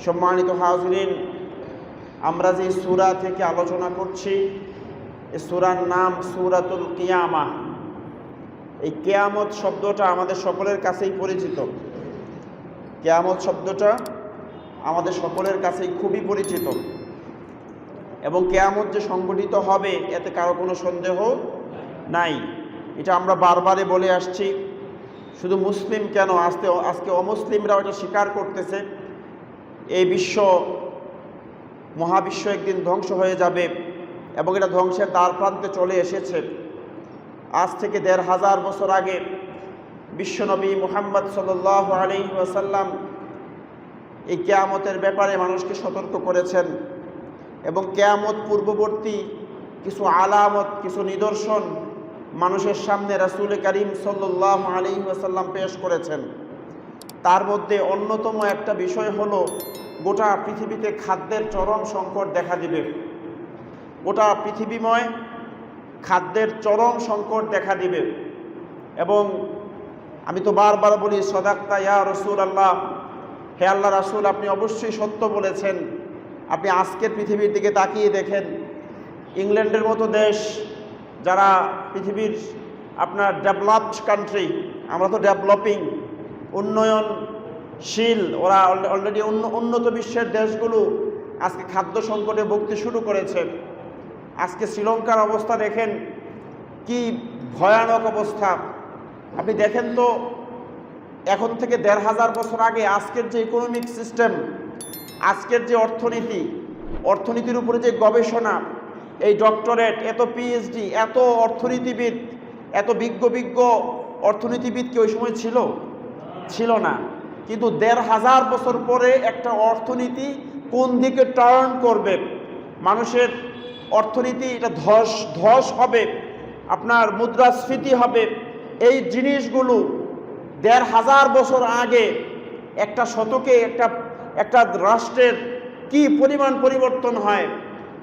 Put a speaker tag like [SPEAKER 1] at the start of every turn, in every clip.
[SPEAKER 1] সম্মানিত হাজিরিন, আমরা যে সূরা থেকে আলোচনা করছি এই সূরার নাম সূরাতুল কিয়ামাহ। এই কিয়ামত শব্দটা আমাদের সকলের কাছেই পরিচিত। কিয়ামত শব্দটা আমাদের সকলের কাছেই খুবই পরিচিত এবং কিয়ামত যে সংঘটিত হবে এতে কারো কোনো সন্দেহ নাই। এটা আমরা বারবারে বলে আসছি। শুধু মুসলিম কেন, আজকে অমুসলিমরাও এটা স্বীকার করতেছে। এই মহাবিশ্ব একদিন ধ্বংস হয়ে যাবে এবং এটা ধ্বংসের দ্বার প্রান্তে চলে এসেছে। আজ থেকে ১৫০০ বছর আগে বিশ্বনবী মুহাম্মদ সাল্লাল্লাহু আলাইহি ওয়াসাল্লাম এই কিয়ামতের ব্যাপারে মানুষকে সতর্ক করেছেন এবং কিয়ামত পূর্ববর্তী কিছু আলামত, কিছু নিদর্শন মানুষের সামনে রাসূল করিম সাল্লাল্লাহু আলাইহি ওয়াসাল্লাম পেশ করেছেন। তার মধ্যে অন্যতম একটা বিষয় হলো গোটা পৃথিবীতে খাদ্যের চরম সংকট দেখা দিবে। গোটা পৃথিবীময় খাদ্যের চরম সংকট দেখা দিবে এবং আমি তো বারবার বলি, সদাক্তা ইয়া রাসূলুল্লাহ, হে আল্লাহ রাসূল, আপনি অবশ্যই সত্য বলেছেন। আপনি আজকের পৃথিবীর দিকে তাকিয়ে দেখেন, ইংল্যান্ডের মতো দেশ, যারা পৃথিবীর আপনার ডেভেলপড কান্ট্রি, আমরা তো ডেভেলপিং, উন্নয়নশীল, ওরা অলরেডি উন্নত বিশ্বের দেশগুলো আজকে খাদ্য সংকটে ভুগতে শুরু করেছে। আজকে শ্রীলঙ্কার অবস্থা দেখেন, কি ভয়ানক অবস্থা। আপনি দেখেন তো, এখন থেকে ১৫০০ বছর আগে আজকের যে ইকোনমিক সিস্টেম, আজকের যে অর্থনীতির উপরে যে গবেষণা, এই ডক্টরেট, এত পিএইচডি, এত অর্থনীতিবিদ, এত বিজ্ঞ অর্থনীতিবিদ কি ওই সময় ছিল না। কিন্তু ১৫০০ বছর পরে একটা অর্থনীতি কোন দিকে টার্ন করবে, মানুষের অর্থনীতি এটা ধস হবে, আপনার মুদ্রাস্ফীতি হবে, এই জিনিসগুলো ১৫০০ বছর আগে একটা শতকে একটা রাষ্ট্রের কি পরিমাণ পরিবর্তন হয়।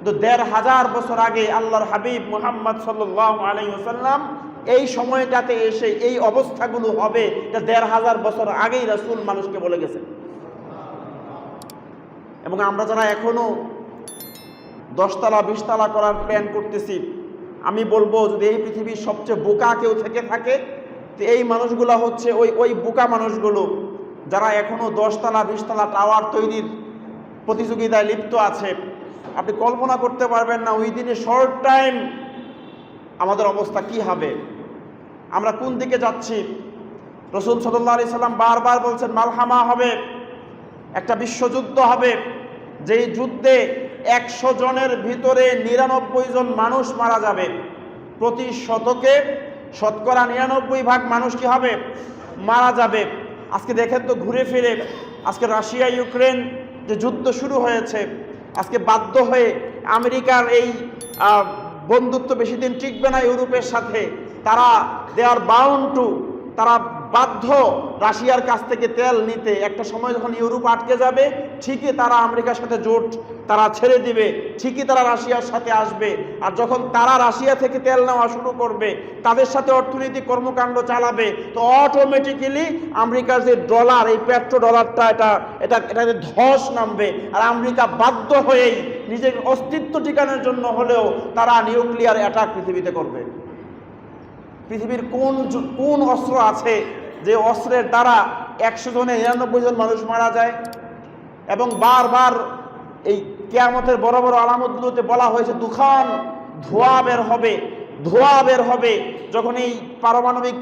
[SPEAKER 1] তো ১৫০০ বছর আগে আল্লাহর হাবিব মুহাম্মদ সাল্লাল্লাহু আলাইহি ওয়াসাল্লাম এই সময়টাতে এসে এই অবস্থাগুলো হবে, এটা ১৫০০ বছর আগেই রাসূল মানুষকে বলে গেছেন। এবং আমরা যারা এখনো ১০ তলা ২০ তলা করার প্ল্যান করতেছি, আমি বলবো, যদি এই পৃথিবীর সবচেয়ে বোকা কেউ থেকে থাকে তো এই মানুষগুলো হচ্ছে ওই বোকা মানুষগুলো যারা এখনো ১০ তলা ২০ তলা টাওয়ার তৈরির প্রতিযোগিতায় লিপ্ত আছে। আপনি কল্পনা করতে পারবেন না ওই দিনে শর্ট টাইম আমাদের অবস্থা কি হবে, আমরা কোন দিকে যাচ্ছি। রাসূল সাল্লাল্লাহু আলাইহি সাল্লাম বারবার বলছেন, মালহামা হবে, একটা বিশ্বযুদ্ধ হবে, যেই যুদ্ধে ১০০ জনের ভিতরে ৯৯ জন মানুষ মারা যাবে। প্রতি শতকে শতকরা ৯৯ ভাগ মানুষ কি হবে, মারা যাবে। আজকে দেখেন তো ঘুরে ফিরে, আজকে রাশিয়া ইউক্রেন যে যুদ্ধ শুরু হয়েছে, আজকে বাধ্য হয়ে আমেরিকার এই বন্ধুত্ব বেশি দিন টিকবে না ইউরোপের সাথে, তারা বাধ্য রাশিয়ার কাছ থেকে তেল নিতে। একটা সময় যখন ইউরোপ আটকে যাবে, ঠিকই তারা আমেরিকার সাথে জোট তারা ছেড়ে দিবে, ঠিকই তারা রাশিয়ার সাথে আসবে। আর যখন তারা রাশিয়া থেকে তেল নেওয়া শুরু করবে, তাদের সাথে অর্থনৈতিক কর্মকাণ্ড চালাবে, তো অটোমেটিক্যালি আমেরিকার যে ডলার, এই পেট্রো ডলারটা এটাতে ধস নামবে। আর আমেরিকা বাধ্য হয়েই নিজের অস্তিত্ব ঠিকানোর জন্য হলেও তারা নিউক্লিয়ার অ্যাটাক পৃথিবীতে করবে। পৃথিবীর কোন অস্ত্র আছে যে অস্ত্রের দ্বারা ১০০ জনে ৯৯ জন মানুষ মারা যায়? এবং বারবার এই কিয়ামতের বড় বড় আলামতগুলোতে বলা হয়েছে ধোঁয়া বের হবে যখন এই পারমাণবিক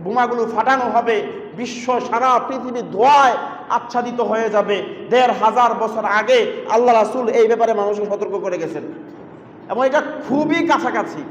[SPEAKER 1] বোমাগুলো ফাটানো হবে, সারা পৃথিবী ধোঁয়ায় আচ্ছাদিত হয়ে যাবে। ১৫০০ বছর আগে আল্লাহ রাসূল এই ব্যাপারে মানুষকে সতর্ক করে গেছেন এবং এটা খুবই কাছাকাছি।